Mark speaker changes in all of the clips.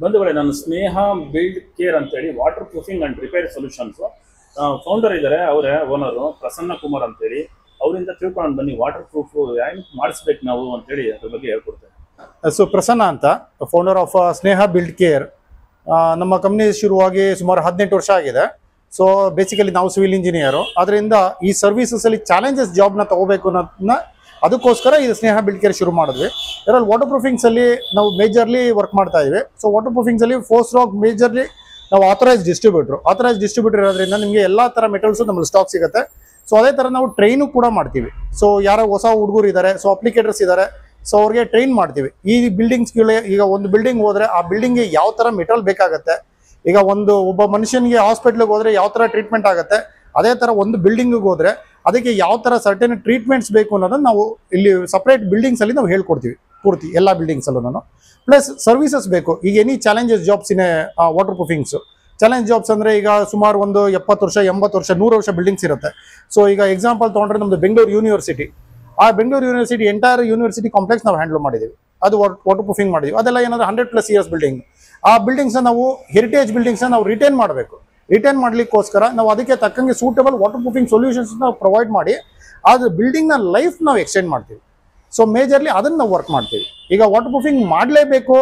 Speaker 1: ಬಂಧುಗಳೇ, ನಾನು ಸ್ನೇಹ build care ಅಂತೇಳಿ water proofing and repair solutions founder ಇದ್ದಾರೆ. ಅವರೇ ಓನರು ಪ್ರಸನ್ನ ಕುಮಾರ್ ಅಂತೇಳಿ. ಅವರಿಂದ ತಿಳ್ಕೊಂಡು ಬನ್ನಿ ವಾಟರ್ ಪ್ರೂಫ್ ಹೆಂಗ್ ಮಾಡಿಸ್ಬೇಕು ನಾವು ಅಂತೇಳಿ ಅದ್ರ ಬಗ್ಗೆ ಹೇಳ್ಕೊಡ್ತೇನೆ.
Speaker 2: ಸೊ ಪ್ರಸನ್ನ ಅಂತ, founder of Sneha build care. ನಮ್ಮ ಕಂಪ್ನಿ ಶುರುವಾಗಿ ಸುಮಾರು 18 ವರ್ಷ ಆಗಿದೆ. ಸೊ ಬೇಸಿಕಲಿ ನಾವು ಸಿವಿಲ್ ಇಂಜಿನಿಯರು. ಅದರಿಂದ ಈ ಸರ್ವಿಸಸ್ ಅಲ್ಲಿ ಚಾಲೆಂಜಸ್ ಜಾಬ್ನ ತಗೋಬೇಕು ಅನ್ನೋದನ್ನ ಅದಕ್ಕೋಸ್ಕರ ಇದು ಸ್ನೇಹ ಬಿಲ್ಡ್ ಕೇರ್ ಶುರು ಮಾಡಿದ್ವಿ. ಇದರಲ್ಲಿ ವಾಟರ್ ಪ್ರೂಫಿಂಗ್ಸ್ ಅಲ್ಲಿ ನಾವು ಮೇಜರ್ಲಿ ವರ್ಕ್ ಮಾಡ್ತಾ ಇದ್ವಿ. ಸೊ ವಾಟರ್ ಪ್ರೂಫಿಂಗ್ಸ್ ಅಲ್ಲಿ ಫೋರ್ಸ್ ರಾಕ್ ಮೇಜರ್ಲಿ ನಾವು ಆಥರೈಸ್ ಡಿಸ್ಟ್ರಿಬ್ಯೂಟರ್ ಇರೋದ್ರಿಂದ ನಿಮಗೆ ಎಲ್ಲಾ ತರ ಮೆಟಲ್ಸ್ ನಮ್ಮಲ್ಲಿ ಸ್ಟಾಕ್ ಸಿಗುತ್ತೆ. ಸೊ ಅದೇ ತರ ನಾವು ಟ್ರೈನು ಕೂಡ ಮಾಡ್ತೀವಿ. ಸೊ ಯಾರೋ ಹೊಸ ಹುಡುಗರು ಇದ್ದಾರೆ, ಸೊ ಅಪ್ಲಿಕೇಟರ್ಸ್ ಇದ್ದಾರೆ, ಸೊ ಅವ್ರಿಗೆ ಟ್ರೈನ್ ಮಾಡ್ತೀವಿ. ಈ ಬಿಲ್ಡಿಂಗ್ಸ್ಗಳು, ಈಗ ಒಂದು ಬಿಲ್ಡಿಂಗ್ ಹೋದ್ರೆ ಆ ಬಿಲ್ಡಿಂಗ್ಗೆ ಯಾವ ತರ ಮೆಟಲ್ ಬೇಕಾಗುತ್ತೆ, ಈಗ ಒಬ್ಬ ಮನುಷ್ಯನಿಗೆ ಹಾಸ್ಪಿಟ್ಲಿಗೆ ಹೋದ್ರೆ ಯಾವ ತರ ಟ್ರೀಟ್ಮೆಂಟ್ ಆಗುತ್ತೆ, ಅದೇ ತರ ಒಂದು ಬಿಲ್ಡಿಂಗ್ಗೆ ಹೋದ್ರೆ ಅದಕ್ಕೆ ಯಾವ ತರ ಸರ್ಟೆನ್ ಟ್ರೀಟ್ಮೆಂಟ್ಸ್ ಬೇಕು ಅನ್ನೋದನ್ನ ನಾವು ಇಲ್ಲಿ ಸಪರೇಟ್ ಬಿಲ್ಡಿಂಗ್ಸ್ ಅಲ್ಲಿ ನಾವು ಹೇಳ್ಕೊಡ್ತೀವಿ. ಪೂರ್ತಿ ಎಲ್ಲ ಬಿಲ್ಡಿಂಗ್ಸ್ ಅಲ್ಲೂ ಪ್ಲಸ್ ಸರ್ವಿಸಸ್ ಬೇಕು. ಈಗ any challenges jobs in water proofings. Challenge jobs ಅಂದ್ರೆ ಈಗ ಸುಮಾರು ಒಂದು 70 ವರ್ಷ, 80 ವರ್ಷ, 100 ವರ್ಷ ಬಿಲ್ಡಿಂಗ್ಸ್ ಇರುತ್ತೆ. ಸೊ ಈಗ ಎಕ್ಸಾಂಪಲ್ ತಗೊಂಡ್ರೆ ನಮ್ದು ಬೆಂಗಳೂರು ಯೂನಿವರ್ಸಿಟಿ. ಆ Bengaluru university entire university complex ನಾವು ಹ್ಯಾಂಡಲ್ ಮಾಡಿದ್ದೀವಿ. ಅದು ವಾಟರ್ ಪ್ರೂಫಿಂಗ್ ಮಾಡಿದ್ವಿ. ಅದೆಲ್ಲ ಏನಾದ್ರೆ 100+ ಇಯರ್ಸ್ ಬಿಲ್ಡಿಂಗ್. ಆ ಬಿಲ್ಡಿಂಗ್ಸ್ ನಾವು ಹೆರಿಟೇಜ್ ಬಿಲ್ಡಿಂಗ್ಸ್ ನಾವು ರಿಟೈನ್ ಮಾಡಬೇಕು. ರಿಟೈನ್ ಮಾಡ್ಲಿಕ್ಕೋಸ್ಕರ ನಾವು ಅದಕ್ಕೆ ತಕ್ಕಂಗೆ ಸೂಟಬಲ್ ವಾಟರ್ ಪ್ರೂಫಿಂಗ್ ಸೊಲ್ಯೂಷನ್ಸ್ ನಾವು ಪ್ರೊವೈಡ್ ಮಾಡಿ ಆದ್ರೆ ಬಿಲ್ಡಿಂಗ್ ನ ಲೈಫ್ ನಾವು ಎಕ್ಸ್ಟೆಂಡ್ ಮಾಡ್ತೀವಿ. ಸೊ ಮೇಜರ್ಲಿ ಅದನ್ನ ನಾವು ವರ್ಕ್ ಮಾಡ್ತೀವಿ. ಈಗ ವಾಟರ್ ಪ್ರೂಫಿಂಗ್ ಮಾಡಲೇಬೇಕು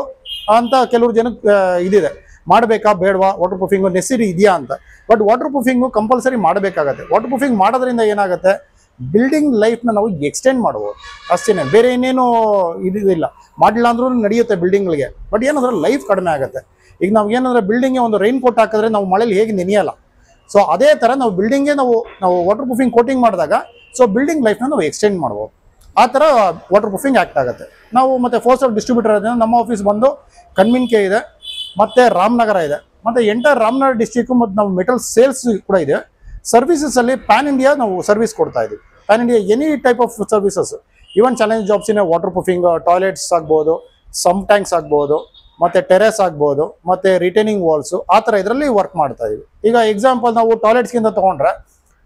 Speaker 2: ಅಂತ ಕೆಲವರು ಜನಕ್ಕೆ ಇದಿದೆ, ಮಾಡಬೇಕಾ ಬೇಡವಾ, ವಾಟರ್ ಪ್ರೂಫಿಂಗ್ ನೆಸೆಸರಿ ಇದೆಯಾ ಅಂತ. ಬಟ್ ವಾಟರ್ ಪ್ರೂಫಿಂಗು ಕಂಪಲ್ಸರಿ ಮಾಡಬೇಕಾಗತ್ತೆ. ವಾಟರ್ ಪ್ರೂಫಿಂಗ್ ಮಾಡೋದ್ರಿಂದ ಏನಾಗುತ್ತೆ, ಬಿಲ್ಡಿಂಗ್ ಲೈಫ್ನ ನಾವು ಎಕ್ಸ್ಟೆಂಡ್ ಮಾಡ್ಬೋದು ಅಷ್ಟೇನೆ. ಬೇರೆ ಏನೇನು ಇದಿಲ್ಲ, ಮಾಡಿಲ್ಲ ಅಂದ್ರೂ ನಡೆಯುತ್ತೆ ಬಿಲ್ಡಿಂಗ್ಗಳಿಗೆ. ಬಟ್ ಏನಂದ್ರೆ ಲೈಫ್ ಕಡಿಮೆ ಆಗುತ್ತೆ. ಈಗ ನಾವು ಏನಂದ್ರೆ ಬಿಲ್ಡಿಂಗ್ಗೆ ಒಂದು ರೈನ್ ಕೋಟ್ ಹಾಕಿದ್ರೆ ನಾವು ಮಳೆಯಲ್ಲಿ ಹೇಗೆ ನೆನೆಯಲ್ಲ, ಸೊ ಅದೇ ಥರ ನಾವು ಬಿಲ್ಡಿಂಗ್ಗೆ ನಾವು ವಾಟರ್ ಪ್ರೂಫಿಂಗ್ ಕೋಟಿಂಗ್ ಮಾಡಿದಾಗ ಸೊ ಬಿಲ್ಡಿಂಗ್ ಲೈಫ್ನ ನಾವು ಎಕ್ಸ್ಟೆಂಡ್ ಮಾಡ್ಬೋದು. ಆ ಥರ ವಾಟರ್ ಪ್ರೂಫಿಂಗ್ ಆಕ್ಟ್ ಆಗುತ್ತೆ. ನಾವು ಮತ್ತೆ ಫೋರ್ಸ್ ಆಫ್ ಡಿಸ್ಟ್ರಿಬ್ಯೂಟರ್ ಅದರಿಂದ ನಮ್ಮ ಆಫೀಸ್ ಬಂದು ಕನ್ಮಿನ್ಕೆ ಇದೆ, ಮತ್ತೆ ರಾಮನಗರ ಇದೆ, ಮತ್ತೆ ಎಂಟೈರ್ ರಾಮನಗರ ಡಿಸ್ಟ್ರಿಕ್ಟ್. ಮತ್ತು ನಾವು ಮೆಟಲ್ ಸೇಲ್ಸ್ ಕೂಡ ಇದೆ. ಸರ್ವಿಸಸ್ ಅಲ್ಲಿ ಪ್ಯಾನ್ ಇಂಡಿಯಾ ನಾವು ಸರ್ವಿಸ್ ಕೊಡ್ತಾ ಇದ್ದೀವಿ. PAN India any type of services, even challenge jobs in water proofing, toilets ಆಗ್ಬೋದು, ಸಮ್ ಟ್ಯಾಂಕ್ಸ್ ಆಗ್ಬೋದು, ಮತ್ತೆ ಟೆರೆಸ್ ಆಗ್ಬೋದು, ಮತ್ತೆ ರಿಟೈನಿಂಗ್ ವಾಲ್ಸ್, ಆ ಥರ ಇದರಲ್ಲಿ ವರ್ಕ್ ಮಾಡ್ತಾ ಇದೀವಿ. ಈಗ ಎಕ್ಸಾಂಪಲ್ ನಾವು ಟಾಯ್ಲೆಟ್ಸ್ಗಿಂತ ತಗೊಂಡ್ರೆ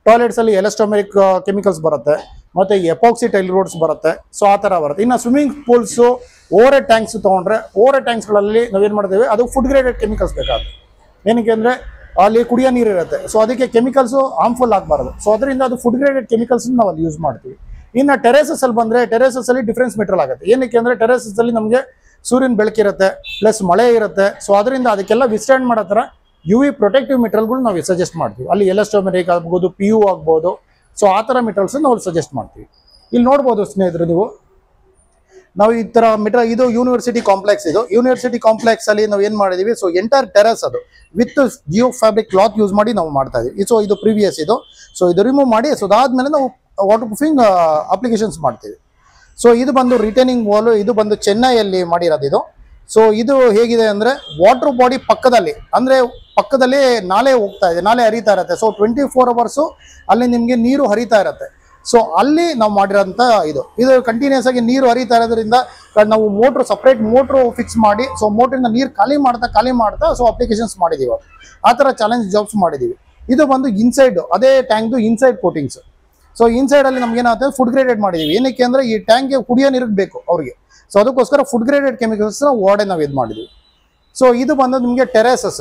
Speaker 2: ಟಾಯ್ಲೆಟ್ಸ್ ಅಲ್ಲಿ ಎಲಾಸ್ಟೊಮೆರಿಕ್ ಕೆಮಿಕಲ್ಸ್ ಬರುತ್ತೆ, ಮತ್ತೆ ಎಪಾಕ್ಸಿ ಟೈಲ್ ರೋಡ್ಸ್ ಬರುತ್ತೆ. ಸೊ ಆ ಥರ ಬರುತ್ತೆ. ಇನ್ನು swimming pools, overhead tanks ತಗೊಂಡ್ರೆ ಓವರ್ ಹೆಡ್ ಟ್ಯಾಂಕ್ಸ್ಗಳಲ್ಲಿ ನಾವೇನು ಮಾಡ್ತೇವೆ, ಅದು ಫುಡ್ ಗ್ರೇಡೆಡ್ ಕೆಮಿಕಲ್ಸ್ ಬೇಕಾಗುತ್ತೆ. ಏನಕ್ಕೆ ಅಂದರೆ ಅಲ್ಲಿ ಕುಡಿಯೋ ನೀರು ಇರುತ್ತೆ. ಸೊ ಅದಕ್ಕೆ ಕೆಮಿಕಲ್ಸು ಹಾರ್ಮ್ಫುಲ್ ಆಗಬಾರ್ದು. ಸೊ ಅದರಿಂದ ಅದು ಫುಡ್ ಗ್ರೇಡೆಡ್ ಕೆಮಿಕಲ್ಸ್ ನಾವು ಅಲ್ಲಿ ಯೂಸ್ ಮಾಡ್ತೀವಿ. ಇನ್ನು ಟೆರೇಸಸ್ ಅಲ್ಲಿ ಬಂದರೆ ಟೆರೇಸಸ್ ಅಲ್ಲಿ ಡಿಫ್ರೆನ್ಸ್ ಮೆಟೀರಿಯಲ್ ಆಗುತ್ತೆ. ಏನಕ್ಕೆ ಅಂದರೆ ಟೆರೇಸಸ್ ಅಲ್ಲಿ ನಮಗೆ ಸೂರ್ಯನ ಬೆಳಕಿರುತ್ತೆ, ಪ್ಲಸ್ ಮಳೆ ಇರುತ್ತೆ. ಸೊ ಅದರಿಂದ ಅದಕ್ಕೆಲ್ಲ ವಿಸ್ಟ್ಯಾಂಡ್ ಮಾಡೋ ಥರ UV ಪ್ರೊಟೆಕ್ಟಿವ್ ಮೆಟೀರಿಯಲ್ಗಳು ನಾವು ಸಜೆಸ್ಟ್ ಮಾಡ್ತೀವಿ. ಅಲ್ಲಿ ಎಲಾಸ್ಟೊಮೆರಿಕ್ ಆಗ್ಬೋದು, PU ಆಗ್ಬೋದು. ಸೊ ಆ ಥರ ಮೆಟೀರಿಯಲ್ಸ್ ನಾವು ಸಜೆಸ್ಟ್ ಮಾಡ್ತೀವಿ. ಇಲ್ಲಿ ನೋಡ್ಬೋದು ಸ್ನೇಹಿತರು ನೀವು, ನಾವು ಈ ಥರ ಮೆಟೀರಿಯಲ್, ಇದು ಯೂನಿವರ್ಸಿಟಿ ಕಾಂಪ್ಲೆಕ್ಸ್. ಇದು ಯೂನಿವರ್ಸಿಟಿ ಕಾಂಪ್ಲೆಕ್ಸ್ ಅಲ್ಲಿ ನಾವು ಏನು ಮಾಡಿದೀವಿ, ಸೊ ಎಂಟೈರ್ ಟೆರೆಸ್ ಅದು with Jio fabric cloth use ಮಾಡಿ ನಾವು ಮಾಡ್ತಾ ಇದೀವಿ. ಸೊ ಇದು ಪ್ರೀವಿಯಸ್ ಇದು. ಸೊ ಇದು ರಿಮೂವ್ ಮಾಡಿ ಸೊ ಅದಾದ್ಮೇಲೆ ನಾವು ವಾಟರ್ ಪ್ರೂಫಿಂಗ್ ಅಪ್ಲಿಕೇಶನ್ಸ್ ಮಾಡ್ತೀವಿ. ಸೊ ಇದು ಬಂದು ರಿಟೈನಿಂಗ್ ವಾಲ್, ಇದು ಬಂದು ಚೆನ್ನೈಯಲ್ಲಿ ಮಾಡಿರೋದು ಇದು. ಸೊ ಇದು ಹೇಗಿದೆ ಅಂದ್ರೆ ವಾಟರ್ ಬಾಡಿ ಪಕ್ಕದಲ್ಲಿ, ಅಂದ್ರೆ ಪಕ್ಕದಲ್ಲಿ ನಾಲೆ ಹೋಗ್ತಾ ಇದೆ, ನಾಲೆ ಹರಿತಾ ಇರುತ್ತೆ. ಸೊ 24 hours ಅಲ್ಲಿ ನಿಮಗೆ ನೀರು ಹರಿತಾ ಇರುತ್ತೆ. ಸೊ ಅಲ್ಲಿ ನಾವು ಮಾಡಿರೋಂಥ ಇದು ಕಂಟಿನ್ಯೂಸ್ ಆಗಿ ನೀರು ಹರಿತಾ ಇರೋದ್ರಿಂದ ನಾವು ಮೋಟ್ರು, ಸಪ್ರೇಟ್ ಮೋಟ್ರು ಫಿಕ್ಸ್ ಮಾಡಿ, ಸೊ ಮೋಟ್ರಿಂದ ನೀರು ಖಾಲಿ ಮಾಡ್ತಾ ಸೊ ಅಪ್ಲಿಕೇಶನ್ಸ್ ಮಾಡಿದೀವಿ. ಆ ಥರ ಚಾಲೆಂಜ್ ಜಾಬ್ಸ್ ಮಾಡಿದೀವಿ. ಇದು ಬಂದು ಇನ್ಸೈಡ್, ಅದೇ ಟ್ಯಾಂಕ್ದು ಇನ್ಸೈಡ್ ಕೋಟಿಂಗ್ಸ್. ಸೊ ಇನ್ಸೈಡ್ ಅಲ್ಲಿ ನಮ್ಗೆ ಏನಾಗುತ್ತೆ, ಫುಡ್ ಗ್ರೇಡೆಡ್ ಮಾಡಿದೀವಿ. ಏನಕ್ಕೆ ಅಂದ್ರೆ ಈ ಟ್ಯಾಂಕ್ಗೆ ಕುಡಿಯೋ ನೀರು ಬೇಕು ಅವ್ರಿಗೆ. ಸೊ ಅದಕ್ಕೋಸ್ಕರ ಫುಡ್ ಗ್ರೇಡೆಡ್ ಕೆಮಿಕಲ್ಸ್ ಓಡೆ ನಾವು ಇದು ಮಾಡಿದ್ವಿ. ಸೊ ಇದು ಬಂದು ನಿಮಗೆ ಟೆರೇಸಸ್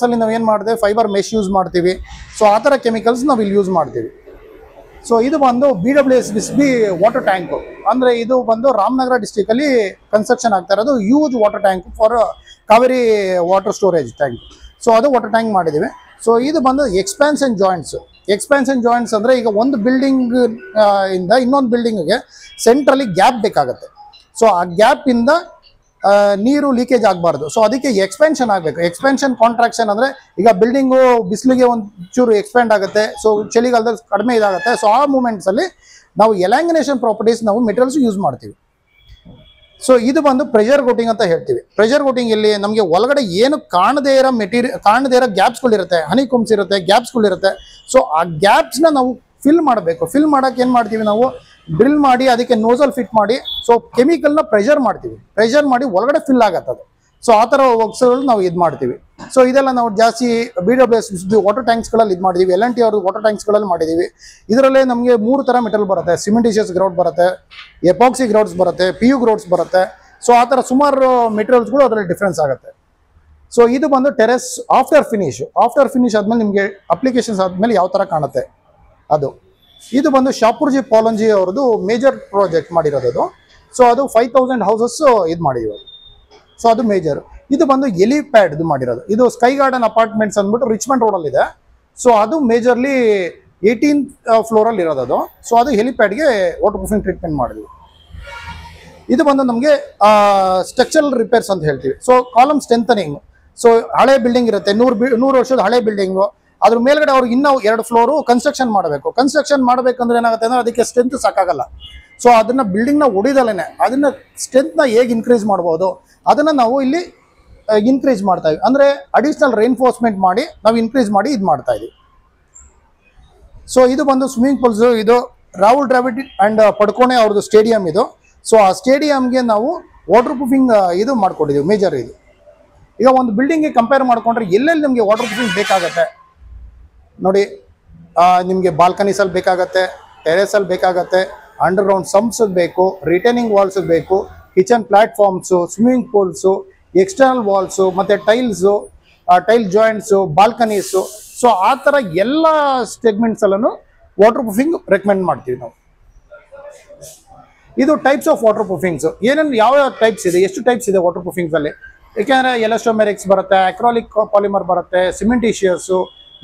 Speaker 2: ಅಲ್ಲಿ ನಾವು ಏನು ಮಾಡಿದೆ, ಫೈಬರ್ ಮೆಶ್ ಯೂಸ್ ಮಾಡ್ತೀವಿ. ಸೊ ಆ ಥರ ಕೆಮಿಕಲ್ಸ್ ನಾವು ಇಲ್ಲಿ ಯೂಸ್ ಮಾಡ್ತೀವಿ. ಸೊ ಇದು ಬಂದು BWSB ವಾಟರ್ ಟ್ಯಾಂಕು. ಅಂದರೆ ಇದು ಬಂದು ರಾಮನಗರ ಡಿಸ್ಟ್ರಿಕ್ ಅಲ್ಲಿ ಕನ್ಸ್ಟ್ರಕ್ಷನ್ ಆಗ್ತಾ ಇರೋದು huge water tank for Kaveri water storage tank. So ಅದು ವಾಟರ್ ಟ್ಯಾಂಕ್ ಮಾಡಿದ್ದೀವಿ. ಸೊ ಇದು ಬಂದು ಎಕ್ಸ್ಪ್ಯಾನ್ಷನ್ ಜಾಯಿಂಟ್ಸ್ ಅಂದರೆ ಈಗ ಒಂದು ಬಿಲ್ಡಿಂಗ್ ಇಂದ ಇನ್ನೊಂದು ಬಿಲ್ಡಿಂಗ್ಗೆ ಸೆಂಟ್ರಲ್ಲಿ ಗ್ಯಾಪ್ ಬೇಕಾಗುತ್ತೆ. ಸೊ ಆ ಗ್ಯಾಪ್ ಇಂದ ನೀರು ಲೀಕೇಜ್ ಆಗಬಾರ್ದು. ಸೊ ಅದಕ್ಕೆ ಎಕ್ಸ್ಪೆನ್ಷನ್ ಆಗಬೇಕು. ಎಕ್ಸ್ಪೆನ್ಷನ್ ಕಾಂಟ್ರಾಕ್ಷನ್ ಅಂದರೆ ಈಗ ಬಿಲ್ಡಿಂಗು ಬಿಸಿಲಿಗೆ ಒಂಚೂರು ಎಕ್ಸ್ಪ್ಯಾಂಡ್ ಆಗುತ್ತೆ, ಸೊ ಚಳಿಗಾಲದಲ್ಲಿ ಕಡಿಮೆ ಇದಾಗುತ್ತೆ. ಸೊ ಆ ಮೂಮೆಂಟ್ಸಲ್ಲಿ ನಾವು ಎಲಾಂಗಿನೇಷನ್ ಪ್ರಾಪರ್ಟೀಸ್ ನಾವು ಮೆಟೀರಿಯಲ್ಸ್ ಯೂಸ್ ಮಾಡ್ತೀವಿ. ಸೊ ಇದು ಬಂದು ಪ್ರೆಷರ್ ಕೋಟಿಂಗ್ ಅಂತ ಹೇಳ್ತೀವಿ. ಪ್ರೆಷರ್ ಕೋಟಿಂಗ್ ಇಲ್ಲಿ ನಮಗೆ ಒಳಗಡೆ ಏನು ಕಾಣದೇ ಇರೋ ಗ್ಯಾಪ್ಸ್ಗಳಿರುತ್ತೆ, ಹನಿ ಕುಮ್ಸ್ ಇರುತ್ತೆ, ಗ್ಯಾಪ್ಸ್ಗಳಿರುತ್ತೆ. ಸೊ ಆ ಗ್ಯಾಪ್ಸ್ನ ನಾವು ಫಿಲ್ ಮಾಡಬೇಕು. ಫಿಲ್ ಮಾಡೋಕೆ ಏನು ಮಾಡ್ತೀವಿ, ನಾವು ಡ್ರಿಲ್ ಮಾಡಿ ಅದಕ್ಕೆ ನೋಸಲ್ ಫಿಟ್ ಮಾಡಿ ಸೊ ಕೆಮಿಕಲ್ನ ಪ್ರೆಷರ್ ಮಾಡಿ ಒಳಗಡೆ ಫಿಲ್ ಆಗತ್ತೆ ಅದು. ಸೊ ಆ ಥರ ವರ್ಕ್ಸ್ಗಳು ನಾವು ಇದು ಮಾಡ್ತೀವಿ. ಸೊ ಇದೆಲ್ಲ ನಾವು ಜಾಸ್ತಿ BWSB ವಾಟರ್ ಟ್ಯಾಂಕ್ಸ್ಗಳಲ್ಲಿ ಇದು ಮಾಡಿದ್ದೀವಿ. L&T ಅವರು ವಾಟರ್ ಟ್ಯಾಂಕ್ಸ್ಗಳಲ್ಲಿ ಮಾಡಿದ್ದೀವಿ. ಇದರಲ್ಲೇ ನಮಗೆ 3 ಥರ ಮೆಟಲ್ ಬರುತ್ತೆ. ಸಿಮೆಂಟೀಷಿಯಸ್ ಗ್ರೌಡ್ ಬರುತ್ತೆ, ಎಪಾಕ್ಸಿ ಗ್ರೌಡ್ಸ್ ಬರುತ್ತೆ, PU ಗ್ರೌಡ್ಸ್ ಬರುತ್ತೆ. ಸೊ ಆ ಥರ ಸುಮಾರು ಮೆಟೀರಿಯಲ್ಸ್ಗಳು ಅದರಲ್ಲಿ ಡಿಫ್ರೆನ್ಸ್ ಆಗುತ್ತೆ. ಸೊ ಇದು ಬಂದು ಟೆರೆಸ್ ಆಫ್ಟರ್ ಫಿನಿಶ್ ಆದ್ಮೇಲೆ ನಿಮಗೆ ಅಪ್ಲಿಕೇಶನ್ಸ್ ಆದ್ಮೇಲೆ ಯಾವ ತರ ಕಾಣುತ್ತೆ ಅದು. ಇದು ಬಂದು ಶಾಪುರ್ಜಿ ಪಾಲಂಜಿ ಅವ್ರದ್ದು ಮೇಜರ್ ಪ್ರಾಜೆಕ್ಟ್ ಮಾಡಿರೋದು ಅದು. ಸೊ ಅದು 5000 ಹೌಸಸ್ ಇದು ಮಾಡಿರೋದು. ಸೊ ಅದು ಮೇಜರ್. ಇದು ಬಂದು ಎಲಿಪ್ಯಾಡ್ ಇದು ಮಾಡಿರೋದು. ಇದು ಸ್ಕೈ ಗಾರ್ಡನ್ ಅಪಾರ್ಟ್ಮೆಂಟ್ಸ್ ಅಂದ್ಬಿಟ್ಟು ರಿಚ್ಮಂಡ್ ರೋಡ್ ಅಲ್ಲಿ ಇದೆ. ಸೊ ಅದು ಮೇಜರ್ಲಿ 18th ಫ್ಲೋರ್ ಅಲ್ಲಿ ಇರೋದು ಅದು. ಸೊ ಅದು ಹೆಲಿಪ್ಯಾಡ್ಗೆ ವಾಟರ್ ಪ್ರೂಫಿಂಗ್ ಟ್ರೀಟ್ಮೆಂಟ್ ಮಾಡಿದ್ವಿ. ಇದು ಬಂದು ನಮಗೆ ಸ್ಟ್ರಕ್ಚರಲ್ ರಿಪೇರ್ಸ್ ಅಂತ ಹೇಳ್ತೀವಿ. So column strengthening. ಸೊ ಹಳೆ ಬಿಲ್ಡಿಂಗ್ ಇರುತ್ತೆ, 100 ವರ್ಷದ ಹಳೆ ಬಿಲ್ಡಿಂಗು, ಅದ್ರ ಮೇಲ್ಗಡೆ ಅವ್ರಿಗೆ ಇನ್ನೂ 2 ಫ್ಲೋರು ಕನ್ಸ್ಟ್ರಕ್ಷನ್ ಮಾಡಬೇಕು. ಕನ್ಸ್ಟ್ರಕ್ಷನ್ ಮಾಡಬೇಕಂದ್ರೆ ಏನಾಗುತ್ತೆ ಅಂದ್ರೆ ಅದಕ್ಕೆ ಸ್ಟ್ರೆಂತ್ ಸಾಕಾಗಲ್ಲ. ಸೊ ಅದನ್ನ ಬಿಲ್ಡಿಂಗ್ ನ ಹೊಡಿದಲೇನೆ ಅದನ್ನ ಸ್ಟ್ರೆಂತ್ ನ ಹೇಗೆ ಇನ್ಕ್ರೀಸ್ ಮಾಡ್ಬೋದು ಅದನ್ನ ನಾವು ಇಲ್ಲಿ ಇನ್ಕ್ರೀಸ್ ಮಾಡ್ತಾ ಇದ್ವಿ. ಅಂದ್ರೆ ಅಡಿಷನಲ್ ರೇನ್ಫೋರ್ಸ್ಮೆಂಟ್ ಮಾಡಿ ನಾವು ಇನ್ಕ್ರೀಸ್ ಮಾಡಿ ಇದು ಮಾಡ್ತಾ ಇದೀವಿ. ಸೊ ಇದು ಬಂದು ಸ್ವಿಮ್ಮಿಂಗ್ ಪೂಲ್ಸ್. ಇದು ರಾಹುಲ್ ದ್ರಾವಿಡ್ ಅಂಡ್ ಪಡ್ಕೋಣೆ ಅವ್ರದ್ದು ಸ್ಟೇಡಿಯಂ ಇದು. ಸೊ ಆ ಸ್ಟೇಡಿಯಂಗೆ ನಾವು ವಾಟರ್ ಪ್ರೂಫಿಂಗ್ ಇದು ಮಾಡ್ಕೊಂಡಿದ್ದೀವಿ ಮೇಜರ್ ಇದು. ಈಗ ಒಂದು ಬಿಲ್ಡಿಂಗ್ಗೆ ಕಂಪೇರ್ ಮಾಡ್ಕೊಂಡ್ರೆ ಎಲ್ಲೆಲ್ಲಿ ನಿಮಗೆ ವಾಟರ್ ಪ್ರೂಫಿಂಗ್ ಬೇಕಾಗತ್ತೆ ನೋಡಿ. ನಿಮಗೆ ಬಾಲ್ಕನೀಸಲ್ಲಿ ಬೇಕಾಗತ್ತೆ, ಟೆರೆಸಲ್ಲಿ ಬೇಕಾಗತ್ತೆ, ಅಂಡರ್ ಗ್ರೌಂಡ್ ಸಂಪ್ಸ್ ಬೇಕು, ರಿಟೈನಿಂಗ್ ವಾಲ್ಸ್ ಬೇಕು, ಕಿಚನ್ ಪ್ಲಾಟ್ಫಾರ್ಮ್ಸು, ಸ್ವಿಮ್ಮಿಂಗ್ ಪೂಲ್ಸು, ಎಕ್ಸ್ಟರ್ನಲ್ ವಾಲ್ಸು, ಮತ್ತು ಟೈಲ್ಸು, ಟೈಲ್ ಜಾಯಿಂಟ್ಸು, ಬಾಲ್ಕನೀಸು. ಸೊ ಆ ಥರ ಎಲ್ಲ ಸೆಗ್ಮೆಂಟ್ಸಲ್ಲೂ ವಾಟರ್ ಪ್ರೂಫಿಂಗ್ ರೆಕಮೆಂಡ್ ಮಾಡ್ತೀವಿ ನಾವು. ಇದು ಟೈಪ್ಸ್ ಆಫ್ ವಾಟರ್ ಪ್ರೂಫಿಂಗ್ಸ್. ಏನೇನು ಯಾವ ಟೈಪ್ಸ್ ಇದೆ, ಎಷ್ಟು ಟೈಪ್ಸ್ ಇದೆ ವಾಟರ್ ಪ್ರೂಫಿಂಗ್ಸಲ್ಲಿ. ಯಾಕೆಂದರೆ ಎಲಾಸ್ಟೋಮೆರಿಕ್ಸ್ ಬರುತ್ತೆ, ಅಕ್ರಾಲಿಕ್ ಪಾಲಿಮರ್ ಬರುತ್ತೆ, cementitious,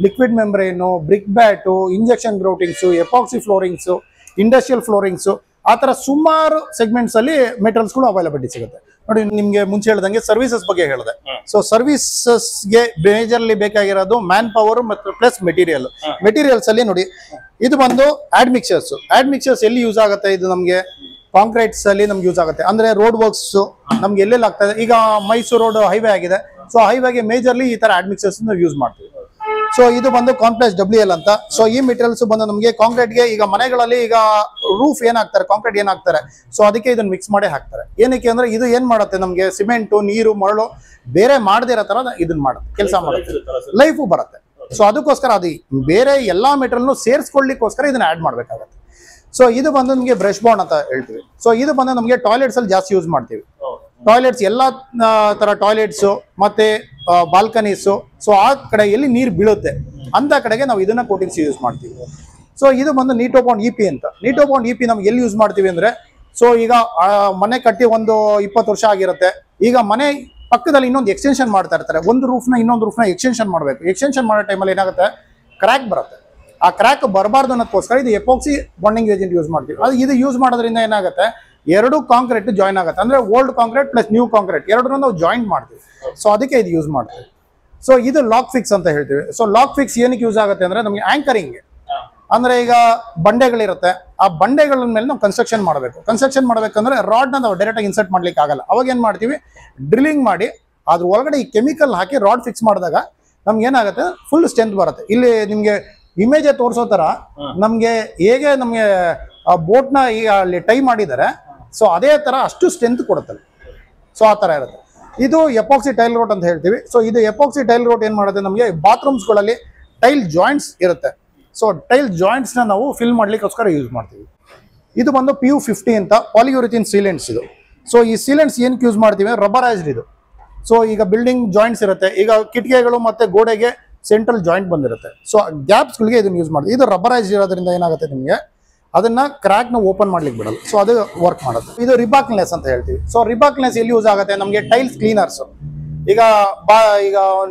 Speaker 2: liquid membrane, brick bat, injection groutings, epoxy floorings, industrial floorings, ಆ ಥರ ಸುಮಾರು ಸೆಗ್ಮೆಂಟ್ಸಲ್ಲಿ ಮೆಟೀರಿಯಲ್ಸ್ಗಳು ಅವೈಲಬಿಲಿಟಿ ಸಿಗುತ್ತೆ. ನೋಡಿ, ನಿಮಗೆ ಮುಂಚೆ ಹೇಳ್ದಂಗೆ ಸರ್ವಿಸಸ್ ಬಗ್ಗೆ ಹೇಳಿದೆ. ಸೊ ಸರ್ವಿಸಸ್ಗೆ ಮೇಜರ್ಲಿ ಬೇಕಾಗಿರೋದು ಮ್ಯಾನ್ ಪವರ್ ಮತ್ತು ಪ್ಲಸ್ ಮೆಟೀರಿಯಲ್ಸ್ ಅಲ್ಲಿ ನೋಡಿ, ಇದು ಬಂದು ಆಡ್ಮಿಕ್ಸರ್ಸ್ ಎಲ್ಲಿ ಯೂಸ್ ಆಗುತ್ತೆ, ಇದು ನಮಗೆ ಕಾಂಕ್ರೀಟ್ಸ್ ಅಲ್ಲಿ ನಮ್ಗೆ ಯೂಸ್ ಆಗುತ್ತೆ. ಅಂದ್ರೆ ರೋಡ್ ವರ್ಕ್ಸ್ ನಮ್ಗೆ ಎಲ್ಲೆಲ್ಲಿ ಆಗ್ತಾ ಇದೆ, ಈಗ ಮೈಸೂರು ರೋಡ್ ಹೈವೇ ಆಗಿದೆ. ಸೊ ಹೈವೇಗೆ ಮೇಜರ್ಲಿ ಈ ತರ ಆಡ್ಮಿಕ್ಸರ್ಸ್ ಯೂಸ್ ಮಾಡ್ತೀವಿ. ಸೊ ಇದು ಬಂದು ಕಾಂಪ್ಲೆಕ್ಸ್ WL ಅಂತ. ಸೊ ಈ ಮೆಟೀರಿಯಲ್ಸ್ ಬಂದು ನಮಗೆ ಕಾಂಕ್ರೀಟ್ಗೆ, ಈಗ ಮನೆಗಳಲ್ಲಿ ಈಗ ರೂಫ್ ಏನಾಗ್ತಾರೆ, ಕಾಂಕ್ರೀಟ್ ಏನಾಗ್ತಾರೆ, ಸೊ ಅದಕ್ಕೆ ಇದನ್ನ ಮಿಕ್ಸ್ ಮಾಡಿ ಹಾಕ್ತಾರೆ. ಏನಕ್ಕೆ ಅಂದ್ರೆ ಇದು ಏನ್ ಮಾಡುತ್ತೆ, ನಮಗೆ ಸಿಮೆಂಟು, ನೀರು, ಮರಳು ಬೇರೆ ಮಾಡದೇ ಇರೋ ತರ ಇದನ್ನ ಮಾಡುತ್ತೆ, ಕೆಲಸ ಮಾಡುತ್ತೆ, ಲೈಫು ಬರುತ್ತೆ. ಸೊ ಅದಕ್ಕೋಸ್ಕರ ಅದು ಬೇರೆ ಎಲ್ಲಾ ಮೆಟೀರಿಯಲ್ನು ಸೇರಿಸ್ಕೊಳ್ಳಿಕ್ಕೋಸ್ಕರ ಇದನ್ನ ಆಡ್ ಮಾಡ್ಬೇಕಾಗತ್ತೆ. ಸೊ ಇದು ಬಂದು ನಮಗೆ ಬ್ರಷ್ ಬಾಂಡ್ ಅಂತ ಹೇಳ್ತೀವಿ. ಸೊ ಇದು ಬಂದು ನಮಗೆ ಟಾಯ್ಲೆಟ್ಸ್ ಅಲ್ಲಿ ಜಾಸ್ತಿ ಯೂಸ್ ಮಾಡ್ತೀವಿ. ಟಾಯ್ಲೆಟ್ಸ್ ಎಲ್ಲಾ ತರ ಟಾಯ್ಲೆಟ್ಸು ಮತ್ತೆ ಬಾಲ್ಕನೀಸು, ಸೊ ಆ ಕಡೆ ಎಲ್ಲಿ ನೀರು ಬೀಳುತ್ತೆ ಅಂತ ಕಡೆಗೆ ನಾವು ಇದನ್ನ ಕೋಟಿಂಗ್ಸ್ ಯೂಸ್ ಮಾಡ್ತೀವಿ. ಸೊ ಇದು ಬಂದು ನೀಟೋಬಾಂಡ್ EP ಅಂತ. ನೀಟೋಬಾಂಡ್ EP ನಮ್ಗೆ ಎಲ್ಲಿ ಯೂಸ್ ಮಾಡ್ತೀವಿ ಅಂದ್ರೆ, ಸೊ ಈಗ ಮನೆ ಕಟ್ಟಿ ಒಂದು 20 ವರ್ಷ ಆಗಿರುತ್ತೆ. ಈಗ ಮನೆ ಪಕ್ಕದಲ್ಲಿ ಇನ್ನೊಂದು ಎಕ್ಸ್ಟೆನ್ಷನ್ ಮಾಡ್ತಾ ಇರ್ತಾರೆ, ಒಂದು ರೂಫ್ನ ಇನ್ನೊಂದು ರೂಫ್ನ ಎಕ್ಸ್ಟೆನ್ಷನ್ ಮಾಡಬೇಕು. ಎಕ್ಸ್ಟೆನ್ಷನ್ ಮಾಡೋ ಟೈಮಲ್ಲಿ ಏನಾಗುತ್ತೆ, ಕ್ರ್ಯಾಕ್ ಬರುತ್ತೆ. ಆ ಕ್ರ್ಯಾಕ್ ಬರಬಾರ್ದು ಅನ್ನೋದಕ್ಕೋಸ್ಕರ ಇದು ಎಪಾಕ್ಸಿ ಬಾಂಡಿಂಗ್ ಏಜೆಂಟ್ ಯೂಸ್ ಮಾಡ್ತೀವಿ. ಇದು ಯೂಸ್ ಮಾಡೋದ್ರಿಂದ ಏನಾಗುತ್ತೆ, ಎರಡು ಕಾಂಕ್ರೀಟ್ ಜಾಯಿನ್ ಆಗುತ್ತೆ. ಅಂದ್ರೆ old concrete plus new concrete ಎರಡನ್ನೂ ನಾವು ಜಾಯಿನ್ ಮಾಡ್ತೀವಿ. ಸೊ ಅದಕ್ಕೆ ಇದು ಯೂಸ್ ಮಾಡ್ತೀವಿ. ಸೊ ಇದು ಲಾಕ್ ಫಿಕ್ಸ್ ಅಂತ ಹೇಳ್ತೀವಿ. ಸೊ ಲಾಕ್ ಫಿಕ್ಸ್ ಏನಕ್ಕೆ ಯೂಸ್ ಆಗುತ್ತೆ ಅಂದ್ರೆ, ನಮಗೆ ಆಂಕರಿಂಗ್. ಅಂದ್ರೆ ಈಗ ಬಂಡೆಗಳಿರುತ್ತೆ, ಆ ಬಂಡೆಗಳ ಮೇಲೆ ನಾವು ಕನ್ಸ್ಟ್ರಕ್ಷನ್ ಮಾಡಬೇಕಂದ್ರೆ ರಾಡ್ನ ನಾವು ಡೈರೆಕ್ಟ್ ಆಗಿ ಇನ್ಸರ್ಟ್ ಮಾಡ್ಲಿಕ್ಕೆ ಆಗಲ್ಲ. ಅವಾಗ ಏನ್ ಮಾಡ್ತೀವಿ, ಡ್ರಿಲ್ಲಿಂಗ್ ಮಾಡಿ ಅದ್ರ ಒಳಗಡೆ ಈ ಕೆಮಿಕಲ್ ಹಾಕಿ ರಾಡ್ ಫಿಕ್ಸ್ ಮಾಡಿದಾಗ ನಮ್ಗೆ ಏನಾಗುತ್ತೆ, ಫುಲ್ ಸ್ಟ್ರೆಂತ್ ಬರುತ್ತೆ. ಇಲ್ಲಿ ನಿಮ್ಗೆ ಇಮೇಜ್ ತೋರಿಸೋ ತರ ನಮ್ಗೆ ಹೇಗೆ ನಮ್ಗೆ ಬೋಟ್ನ ಈಗ ಅಲ್ಲಿ ಟೈ ಮಾಡಿದ್ದಾರೆ, ಸೊ ಅದೇ ತರ ಅಷ್ಟು ಸ್ಟ್ರೆಂತ್ ಕೊಡುತ್ತೆ. ಸೊ ಆ ತರ ಇರುತ್ತೆ. ಇದು ಎಪಾಕ್ಸಿ ಟೈಲ್ ರೋಟ್ ಅಂತ ಹೇಳ್ತೀವಿ. ಸೊ ಇದು ಎಪಾಕ್ಸಿ ಟೈಲ್ ರೋಟ್ ಏನ್ ಮಾಡುತ್ತೆ, ನಮಗೆ ಬಾತ್ರೂಮ್ಸ್ಗಳಲ್ಲಿ ಟೈಲ್ ಜಾಯಿಂಟ್ಸ್ ಇರುತ್ತೆ. ಸೊ ಟೈಲ್ ಜಾಯಿಂಟ್ಸ್ ನ ನಾವು ಫಿಲ್ ಮಾಡ್ಲಿಕ್ಕೋಸ್ಕರ ಯೂಸ್ ಮಾಡ್ತೀವಿ. ಇದು ಬಂದು PU50 ಅಂತ ಪಾಲಿಯೂರಿಥಿನ್ ಸೀಲೆಂಟ್ಸ್ ಇದು. ಸೊ ಈ ಸೀಲೆಂಟ್ಸ್ ಏನಕ್ಕೆ ಯೂಸ್ ಮಾಡ್ತೀವಿ, ರಬ್ಬರೈಸ್ಡ್ ಇದು. ಸೊ ಈಗ ಬಿಲ್ಡಿಂಗ್ ಜಾಯಿಂಟ್ಸ್ ಇರುತ್ತೆ, ಈಗ ಕಿಟಕಿಗಳು ಮತ್ತೆ ಗೋಡೆಗೆ ಸೆಂಟ್ರಲ್ ಜಾಯಿಂಟ್ ಬಂದಿರುತ್ತೆ. ಸೊ ಗ್ಯಾಪ್ಸ್ಗಳಿಗೆ ಇದನ್ನ ಯೂಸ್ ಮಾಡ್ತೀವಿ. ಇದು ರಬ್ಬರೈಸ್ಡ್ ಇರೋದ್ರಿಂದ ಏನಾಗುತ್ತೆ, ನಿಮಗೆ ಅದನ್ನ ಕ್ರ್ಯಾಕ್ ನ ಓಪನ್ ಮಾಡ್ಲಿಕ್ಕೆ ಬಿಡಲ್ಲ. ಸೊ ಅದು ವರ್ಕ್ ಮಾಡುತ್ತೆ. ಇದು ರಿಬಾಕ್ನೆಸ್ ಅಂತ ಹೇಳ್ತೀವಿ. ಸೊ ರಿಬಾಕ್ನೆಸ್ ಎಲ್ಲಿ ಯೂಸ್ ಆಗುತ್ತೆ, ನಮಗೆ ಟೈಲ್ಸ್ ಕ್ಲೀನರ್ಸ್. ಈಗ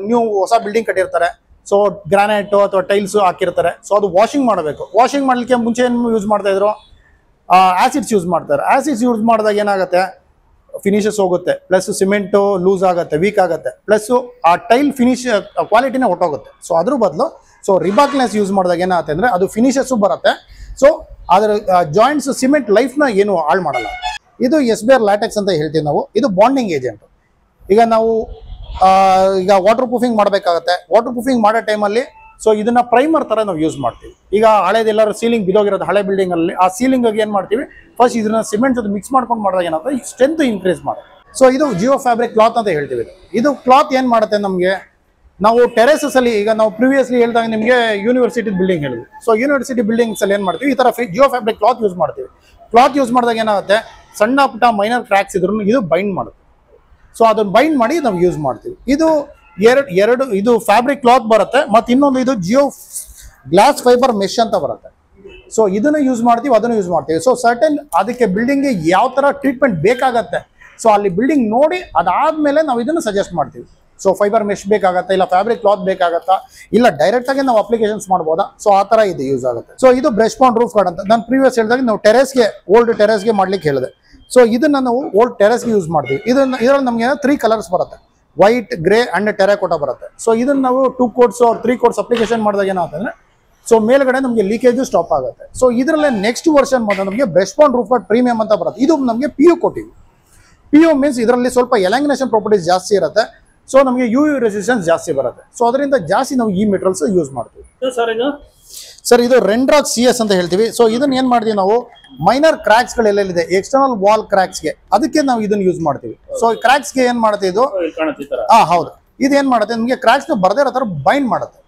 Speaker 2: ನೀವು ಹೊಸ ಬಿಲ್ಡಿಂಗ್ ಕಟ್ಟಿರ್ತಾರೆ, ಸೊ ಗ್ರಾನೈಟ್ ಅಥವಾ ಟೈಲ್ಸ್ ಹಾಕಿರ್ತಾರೆ. ಸೊ ಅದು ವಾಷಿಂಗ್ ಮಾಡಬೇಕು. ವಾಷಿಂಗ್ ಮಾಡ್ಲಿಕ್ಕೆ ಮುಂಚೆ ಏನು ಯೂಸ್ ಮಾಡ್ತಾ ಇದ್ರು, ಆಸಿಡ್ಸ್ ಯೂಸ್ ಮಾಡ್ತಾರೆ. ಆಸಿಡ್ಸ್ ಯೂಸ್ ಮಾಡಿದಾಗ ಏನಾಗುತ್ತೆ, ಫಿನಿಶಸ್ ಹೋಗುತ್ತೆ, ಪ್ಲಸ್ ಸಿಮೆಂಟ್ ಲೂಸ್ ಆಗುತ್ತೆ, ವೀಕ್ ಆಗುತ್ತೆ, ಪ್ಲಸ್ ಆ ಟೈಲ್ ಫಿನಿಶ್ ಕ್ವಾಲಿಟಿನೇ ಹೊಟ್ಟೋಗುತ್ತೆ. ಸೊ ಅದ್ರ ಬದಲು ಸೊ ರಿಬಾಕ್ನೆಸ್ ಯೂಸ್ ಮಾಡಿದಾಗ ಏನಾಗುತ್ತೆ ಅಂದ್ರೆ, ಅದು ಫಿನಿಶಸ್ ಬರುತ್ತೆ. ಸೊ ಅದರ ಜಾಯಿಂಟ್ಸ್ ಸಿಮೆಂಟ್ ಲೈಫ್ನ ಏನು ಹಾಳು ಮಾಡಲ್ಲ. ಇದು SBR ಲ್ಯಾಟೆಕ್ಸ್ ಅಂತ ಹೇಳ್ತೀವಿ ನಾವು. ಇದು ಬಾಂಡಿಂಗ್ ಏಜೆಂಟ್. ಈಗ ನಾವು ಈಗ ವಾಟರ್ ಪ್ರೂಫಿಂಗ್ ಮಾಡಬೇಕಾಗತ್ತೆ. ವಾಟರ್ ಪ್ರೂಫಿಂಗ್ ಮಾಡೋ ಟೈಮಲ್ಲಿ ಸೊ ಇದನ್ನ ಪ್ರೈಮರ್ ತರ ನಾವು ಯೂಸ್ ಮಾಡ್ತೀವಿ. ಈಗ ಹಳೇದೆಲ್ಲರೂ ಸೀಲಿಂಗ್ ಬಿಲೋಗಿರೋದು ಹಳೆ ಬಿಲ್ಡಿಂಗ್ ಅಲ್ಲಿ, ಆ ಸೀಲಿಂಗ್ ಏನ್ ಮಾಡ್ತೀವಿ, ಫಸ್ಟ್ ಇದನ್ನ ಸಿಮೆಂಟ್ ಜೊತೆ ಮಿಕ್ಸ್ ಮಾಡ್ಕೊಂಡು ಮಾಡಿದಾಗ ಏನಾಗುತ್ತೆ, ಸ್ಟ್ರೆಂತ್ ಇನ್ಕ್ರೀಸ್ ಮಾಡುತ್ತೆ. ಸೊ ಇದು ಜಿಯೋ ಫ್ಯಾಬ್ರಿಕ್ ಕ್ಲಾತ್ ಅಂತ ಹೇಳ್ತೀವಿ. ಇದು ಕ್ಲಾತ್ ಏನ್ ಮಾಡುತ್ತೆ, ನಮಗೆ ನಾವು ಟೆರೆಸಸ್ ಅಲ್ಲಿ ಈಗ ನಾವು ಪ್ರಿವಿಯಸ್ಲಿ ಹೇಳಿದಾಗ ನಿಮಗೆ ಯೂನಿವರ್ಸಿಟಿ ಬಿಲ್ಡಿಂಗ್ ಹೇಳಿದ್ವಿ. ಸೊ ಯೂನಿವರ್ಸಿಟಿ ಬಿಲ್ಡಿಂಗ್ಸ್ ಅಲ್ಲಿ ಏನ್ ಮಾಡ್ತೀವಿ, ಈ ತರ ಜಿಯೋ ಫ್ಯಾಬ್ರಿಕ್ ಕ್ಲಾತ್ ಯೂಸ್ ಮಾಡ್ತೀವಿ. ಕ್ಲಾತ್ ಯೂಸ್ ಮಾಡಿದಾಗ ಏನಾಗುತ್ತೆ, ಸಣ್ಣ ಪುಟ್ಟ ಮೈನರ್ ಕ್ರ್ಯಾಕ್ಸ್ ಇದ್ರೂ ಇದು ಬೈಂಡ್ ಮಾಡುತ್ತೆ. ಸೊ ಅದನ್ನ ಬೈಂಡ್ ಮಾಡಿ ನಾವು ಯೂಸ್ ಮಾಡ್ತೀವಿ. ಇದು ಎರಡು ಇದು ಫ್ಯಾಬ್ರಿಕ್ ಕ್ಲಾತ್ ಬರುತ್ತೆ, ಮತ್ತು ಇನ್ನೊಂದು ಇದು ಜಿಯೋ ಗ್ಲಾಸ್ ಫೈಬರ್ ಮೆಶ್ ಅಂತ ಬರುತ್ತೆ. ಸೊ ಇದನ್ನು ಯೂಸ್ ಮಾಡ್ತೀವಿ, ಅದನ್ನು ಯೂಸ್ ಮಾಡ್ತೀವಿ. ಸೊ ಸರ್ಟನ್ ಅದಕ್ಕೆ ಬಿಲ್ಡಿಂಗ್ಗೆ ಯಾವ ಥರ ಟ್ರೀಟ್ಮೆಂಟ್ ಬೇಕಾಗತ್ತೆ, ಸೊ ಅಲ್ಲಿ ಬಿಲ್ಡಿಂಗ್ ನೋಡಿ ಅದಾದ್ಮೇಲೆ ನಾವು ಇದನ್ನು ಸಜೆಸ್ಟ್ ಮಾಡ್ತೀವಿ. ಸೊ ಫೈಬರ್ ಮೆಶ್ ಬೇಕಾಗತ್ತಾ, ಇಲ್ಲ ಫ್ಯಾಬ್ರಿಕ್ ಕ್ಲಾತ್ ಬೇಕಾಗತ್ತಾ, ಇಲ್ಲ ಡೈರೆಕ್ಟ್ ಆಗಿ ನಾವು ಅಪ್ಲಿಕೇಶನ್ಸ್ ಮಾಡ್ಬೋದಾ, ಸೊ ಆ ಥರ ಇದು ಯೂಸ್ ಆಗುತ್ತೆ. ಸೊ ಇದು ಬ್ರಷ್ ಬೌಂಡ್ ರೂಫ್ ಗಾರ್ಡ್ ಅಂತ ನಾನು ಪ್ರೀವಿಯಸ್ ಹೇಳಿದಾಗ ನಾವು ಟೆರೆಸ್ಗೆ, ಓಲ್ಡ್ ಟೆರೆಸ್ಗೆ ಮಾಡ್ಲಿಕ್ಕೆ ಹೇಳಿದೆ. ಸೊ ಇದನ್ನ ನಾವು ಓಲ್ಡ್ ಟೆರೆಸ್ಗೆ ಯೂಸ್ ಮಾಡ್ತೀವಿ. ಇದರಲ್ಲಿ ನಮಗೆ 3 ಕಲರ್ಸ್ ಬರುತ್ತೆ, ವೈಟ್, ಗ್ರೇ ಅಂಡ್ ಟೆರಾಕೋಟಾ ಬರುತ್ತೆ. ಸೊ ಇದನ್ನ ನಾವು 2 ಕೋಟ್ಸ್ ಆರ್ 3 ಕೋಟ್ಸ್ ಅಪ್ಲಿಕೇಶನ್ ಮಾಡಿದಾಗ ಏನಾಗುತ್ತೆ, ಸೊ ಮೇಲ್ಗಡೆ ನಮಗೆ ಲೀಕೇಜು ಸ್ಟಾಪ್ ಆಗುತ್ತೆ. ಸೊ ಇದರಲ್ಲೇ ನೆಕ್ಸ್ಟ್ ವರ್ಷನ್ ಬಂದು ನಮಗೆ brush bond roof guard premium ಅಂತ ಬರುತ್ತೆ. ಇದು ನಮಗೆ PU ಕೊಟ್ಟಿವಿ. PU ಮೀನ್ಸ್ ಇದರಲ್ಲಿ ಸ್ವಲ್ಪ ಎಲಾಂಗಿನೇಷನ್ ಪ್ರಾಪರ್ಟೀಸ್ ಜಾಸ್ತಿ ಇರುತ್ತೆ. ಸೊ ನಮಗೆ UV ರೆಸಿಸ್ಟೆನ್ಸ್ ಜಾಸ್ತಿ ಬರುತ್ತೆ. ಸೊ ಅದರಿಂದ ಜಾಸ್ತಿ ನಾವು ಈ ಮೆಟೀರಿಯಲ್ಸ್ ಯೂಸ್ ಮಾಡ್ತೀವಿ. ಸರ್ ಇದು ರೆಂಡ್ರಾಕ್ CS ಅಂತ ಹೇಳ್ತೀವಿ. ಸೊ ಇದನ್ನ ಏನ್ ಮಾಡ್ತೀವಿ ನಾವು, ಮೈನರ್ ಕ್ರಾಕ್ಸ್ ಗಳೆಲ್ಲಿದೆ ಎಕ್ಸ್ಟರ್ನಲ್ ವಾಲ್ ಕ್ರಾಕ್ಸ್ಗೆ, ಅದಕ್ಕೆ ನಾವು ಇದನ್ನ ಯೂಸ್ ಮಾಡ್ತೀವಿ. ಸೊ ಕ್ರಾಕ್ಸ್ಗೆ ಏನ್ ಮಾಡುತ್ತೆ ಇದು, ಹೌದು, ಇದು ಏನ್ ಮಾಡುತ್ತೆ ನಿಮಗೆ ಕ್ರಾಕ್ಸ್ ಬರ್ದೇ ಇರೋ ತರ ಬೈಂಡ್ ಮಾಡುತ್ತೆ,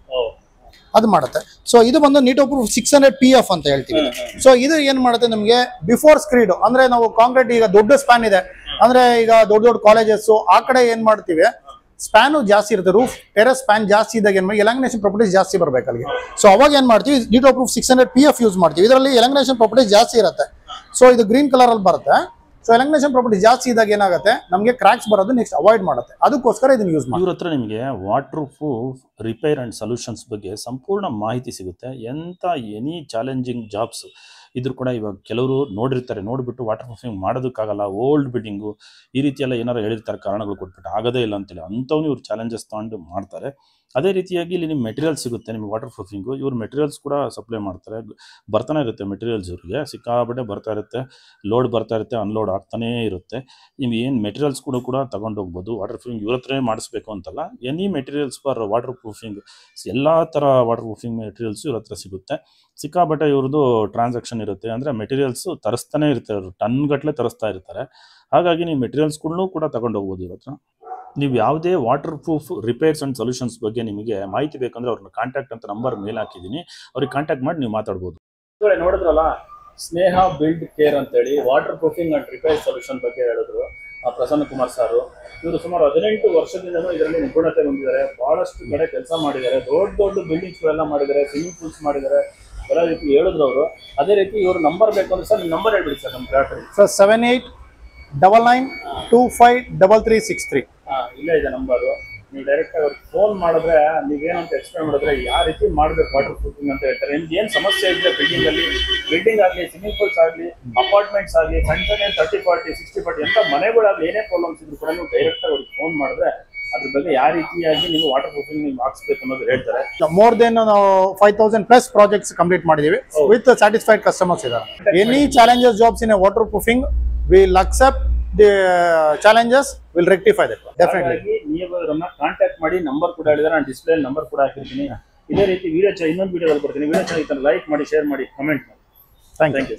Speaker 2: ಅದು ಮಾಡುತ್ತೆ. ಸೊ ಇದು ಬಂದು ನೀಟೋ ಪ್ರೂಫ್ 600 PF ಅಂತ ಹೇಳ್ತೀವಿ. ಸೊ ಇದು ಏನ್ ಮಾಡುತ್ತೆ ನಮಗೆ ಬಿಫೋರ್ ಸ್ಕ್ರೀಡ್, ಅಂದ್ರೆ ನಾವು ಕಾಂಕ್ರೀಟ್ ಈಗ ದೊಡ್ಡ ಸ್ಪ್ಯಾನ್ ಇದೆ ಅಂದ್ರೆ ಈಗ ದೊಡ್ಡ ದೊಡ್ಡ ಕಾಲೇಜಸ್ ಆ ಕಡೆ ಏನ್ ಮಾಡ್ತೀವಿ, ಸ್ಪ್ಯಾನು ಜಾಸ್ತಿ ಇರುತ್ತೆ, ರೂಫ್ ಟೆರೆಸ್ ಸ್ಪ್ಯಾನ್ ಜಾಸ್ತಿ ಇದ್ದಾಗ ಏನ್ ಮಾಡಿ ಎಲಾಂಗಿನೇಷನ್ ಪ್ರಾಪರ್ಟೀಸ್ ಜಾಸ್ತಿ ಬರ್ಬೇಕು ಅಲ್ಲಿಗೆ. ಸೊ ಅವಾಗ ಏನ್ ಮಾಡ್ತೀವಿ, ನೀಟೋ ಪ್ರೂಫ್ 600 PF ಯೂಸ್ ಮಾಡ್ತೀವಿ. ಇದರಲ್ಲಿ ಎಲಾಂಗಿನೇಷನ್ ಪ್ರಾಪರ್ಟೀಸ್ ಜಾಸ್ತಿ ಇರುತ್ತೆ. ಸೊ ಇದು ಗ್ರೀನ್ ಕಲರ್ ಅಲ್ಲಿ ಬರುತ್ತೆ. ಸೊ ಎಲಾಂಗಿನೇಷನ್ ಪ್ರಾಪರ್ಟಿ ಜಾಸ್ತಿ ಇದ್ದಾಗ ಏನಾಗುತ್ತೆ ನಮಗೆ ಕ್ರಾಕ್ಸ್ ಬರೋದು ನೆಕ್ಸ್ಟ್ ಅವಾಯ್ಡ್ ಮಾಡುತ್ತೆ, ಅದಕ್ಕೋಸ್ಕರ ಇದನ್ನ ಯೂಸ್ ಮಾಡಿ.
Speaker 1: ಇವ್ರ ಹತ್ರ ನಿಮಗೆ water proof repair and solutions ಬಗ್ಗೆ ಸಂಪೂರ್ಣ ಮಾಹಿತಿ ಸಿಗುತ್ತೆ. ಎಂಥ ಎನಿ ಚಾಲೆಂಜಿಂಗ್ ಜಾಬ್ಸ್ ಇದ್ರು ಕೂಡ ಇವಾಗ ಕೆಲವರು ನೋಡಿರ್ತಾರೆ, ನೋಡಿಬಿಟ್ಟು ವಾಟರ್ ಪ್ರೂಫಿಂಗ್ ಮಾಡೋದಕ್ಕಾಗಲ್ಲ, ಓಲ್ಡ್ ಬಿಲ್ಡಿಂಗು ಈ ರೀತಿ ಎಲ್ಲ ಏನಾರು ಹೇಳಿರ್ತಾರೆ, ಕಾರಣಗಳು ಕೊಟ್ಬಿಟ್ಟು ಆಗೋದೇ ಇಲ್ಲ ಅಂತೇಳಿ ಅಂಥವ್ನು ಇವ್ರು ಚಾಲೆಂಜಸ್ ತೊಗೊಂಡು ಮಾಡ್ತಾರೆ. ಅದೇ ರೀತಿಯಾಗಿ ಇಲ್ಲಿ ನಿಮ್ಮ ಮೆಟೀರಿಯಲ್ ಸಿಗುತ್ತೆ ನಿಮಗೆ ವಾಟರ್ ಪ್ರೂಫಿಂಗು. ಇವ್ರು ಮೆಟೀರಿಯಲ್ಸ್ ಕೂಡ ಸಪ್ಲೈ ಮಾಡ್ತಾರೆ, ಬರ್ತಾನೆ ಇರುತ್ತೆ ಮೆಟೀರಿಯಲ್ಸ್ ಇವ್ರಿಗೆ ಸಿಕ್ಕಾಬಟ್ಟೆ ಬರ್ತಾ ಇರುತ್ತೆ, ಲೋಡ್ ಬರ್ತಾ ಇರುತ್ತೆ, ಅನ್ಲೋಡ್ ಆಗ್ತಾನೇ ಇರುತ್ತೆ. ನೀವು ಏನು ಮೆಟೀರಿಯಲ್ಸ್ ಕೂಡ ತಗೊಂಡು ಹೋಗ್ಬೋದು. ವಾಟರ್ ಪ್ರೂಫಿಂಗ್ ಇವ್ರ ಹತ್ರನೇ ಮಾಡಿಸ್ಬೇಕು ಅಂತಲ್ಲ, any materials for water proofing ಎಲ್ಲ ಥರ ವಾಟರ್ ಪ್ರೂಫಿಂಗ್ ಮೆಟೀರಿಯಲ್ಸು ಇವ್ರ ಹತ್ರ ಸಿಗುತ್ತೆ. ಸಿಕ್ಕಾಬಟ್ಟೆ ಇವ್ರದ್ದು ಟ್ರಾನ್ಸಾಕ್ಷನ್ ಇರುತ್ತೆ, ಅಂದರೆ ಮೆಟೀರಿಯಲ್ಸು ತರಿಸ್ತಾನೆ ಇರ್ತಾರೆ, ಅವರು ಟನ್ ಗಟ್ಟಲೆ ತರಿಸ್ತಾ ಇರ್ತಾರೆ. ಹಾಗಾಗಿ ನೀವು ಮೆಟೀರಿಯಲ್ಸ್ಗಳನ್ನೂ ಕೂಡ ತಗೊಂಡು ಹೋಗ್ಬೋದು ಇವ್ರ ಹತ್ರ. ನೀವು ಯಾವುದೇ water proof repairs and solutions ಬಗ್ಗೆ ನಿಮಗೆ ಮಾಹಿತಿ ಬೇಕಂದ್ರೆ ಅವ್ರನ್ನ ಕಾಂಟ್ಯಾಕ್ಟ್ ಅಂತ ನಂಬರ್ ಮೇಲ್ ಹಾಕಿದ್ದೀನಿ, ಅವ್ರಿಗೆ ಕಾಂಟ್ಯಾಕ್ಟ್ ಮಾಡಿ ನೀವು ಮಾತಾಡ್ಬೋದು. ನೋಡಿದ್ರಲ್ಲ, ಸ್ನೇಹ ಬಿಲ್ಡ್ ಕೇರ್ ಅಂತೇಳಿ water proofing and repair solution ಬಗ್ಗೆ ಹೇಳಿದ್ರು ಪ್ರಸನ್ನ ಕುಮಾರ್ ಸಾರು. ಇವರು ಸುಮಾರು 18 ವರ್ಷದಿಂದನೂ ಇದರಲ್ಲಿ ನಿಪುಣತೆ ಹೊಂದಿದ್ದಾರೆ. ಬಹಳಷ್ಟು ಕಡೆ ಕೆಲಸ ಮಾಡಿದ್ದಾರೆ, ದೊಡ್ಡ ದೊಡ್ಡ ಬಿಲ್ಡಿಂಗ್ಸ್ಗಳೆಲ್ಲ ಮಾಡಿದ್ದಾರೆ, ಸ್ವಿಮ್ಮಿಂಗ್ ಪೂಲ್ಸ್ ಮಾಡಿದ್ದಾರೆ, ಎಲ್ಲ ರೀತಿ ಹೇಳಿದ್ರು ಅವರು. ಅದೇ ರೀತಿ ಇವರು ನಂಬರ್ ಬೇಕು ಅಂದ್ರೆ ಸರ್ ನಿಮ್ಮ ನಂಬರ್ ಹೇಳ್ಬಿಡಿ ಸರ್ ನಮ್ಮ ಗ್ರಾಹಕರಿಗೆ.
Speaker 2: ಸರ್ 7899253363.
Speaker 1: ಇಲ್ಲೇ ಇದೆ ನಂಬರು. ನೀವು ಡೈರೆಕ್ಟ್ ಆಗಿ ಅವ್ರಿಗೆ ಫೋನ್ ಮಾಡಿದ್ರೆ ನೀವೇನಂತ ಎಕ್ಸ್ಪ್ಲೇನ್ ಮಾಡಿದ್ರೆ ಯಾವ ರೀತಿ ಮಾಡಬೇಕು ವಾಟರ್ ಪ್ರೂಫಿಂಗ್ ಅಂತ ಹೇಳ್ತಾರೆ. ನಿಮ್ಗೆ ಏನು ಸಮಸ್ಯೆ ಇದೆ ಬಿಲ್ಡಿಂಗ್ ಆಗಲಿ, ಸ್ವಿಮ್ಮಿಂಗ್ ಪೂಲ್ಸ್ ಆಗಲಿ, ಅಪಾರ್ಟ್ಮೆಂಟ್ಸ್ ಆಗಲಿ, ಸಣ್ಣ 30, 40, 60 ಎಂಥ ಮನೆಗಳಾಗಲಿ ಏನೇ ಪ್ರಾಬ್ಲಮ್ಸ್ ಇದ್ರು ಕೂಡ ನೀವು ಡೈರೆಕ್ಟ್ ಆಗಿ ಅವ್ರಿಗೆ ಫೋನ್ ಮಾಡಿದ್ರೆ ಅದ್ರ ಬಗ್ಗೆ ಯಾವ ರೀತಿಯಾಗಿ ನೀವು ವಾಟರ್ ಪ್ರೂಫಿಂಗ್ ನೀವು ಹಾಕ್ಸ್ಬೇಕು ಅನ್ನೋದು ಹೇಳ್ತಾರೆ.
Speaker 2: ಮೋರ್ ದೆನ್ 5000+ ಪ್ರಾಜೆಕ್ಟ್ಸ್ ಕಂಪ್ಲೀಟ್ ಮಾಡಿದೀವಿ ವಿತ್ ಸ್ಯಾಟಿಸ್ಫೈಡ್ ಕಸ್ಟಮರ್ಸ್ ಇದ್ದಾರೆ. Any challenges jobs in water proofing will accept the challenges, will rectify that definitely.
Speaker 1: ನೀವು ಅವರನ್ನ ಕಾಂಟ್ಯಾಕ್ಟ್ ಮಾಡಿ, ನಂಬರ್ ಕೂಡ ಹೇಳಿದ್ರೆ ನಾನು ಡಿಸ್ಪ್ಲೇ ನಂಬರ್ ಕೂಡ ಹಾಕಿರ್ತೀನಿ. ಇದೇ ರೀತಿ ವಿಡಿಯೋ ಇನ್ನೊಂದು ವಿಡಿಯೋದಲ್ಲಿ ಬರ್ತೀನಿ. ವಿಡಿಯೋ ಚೆನ್ನಾಗಿ ಲೈಕ್ ಮಾಡಿ, ಶೇರ್ ಮಾಡಿ, ಕಮೆಂಟ್ ಮಾಡಿ.
Speaker 2: Thank you.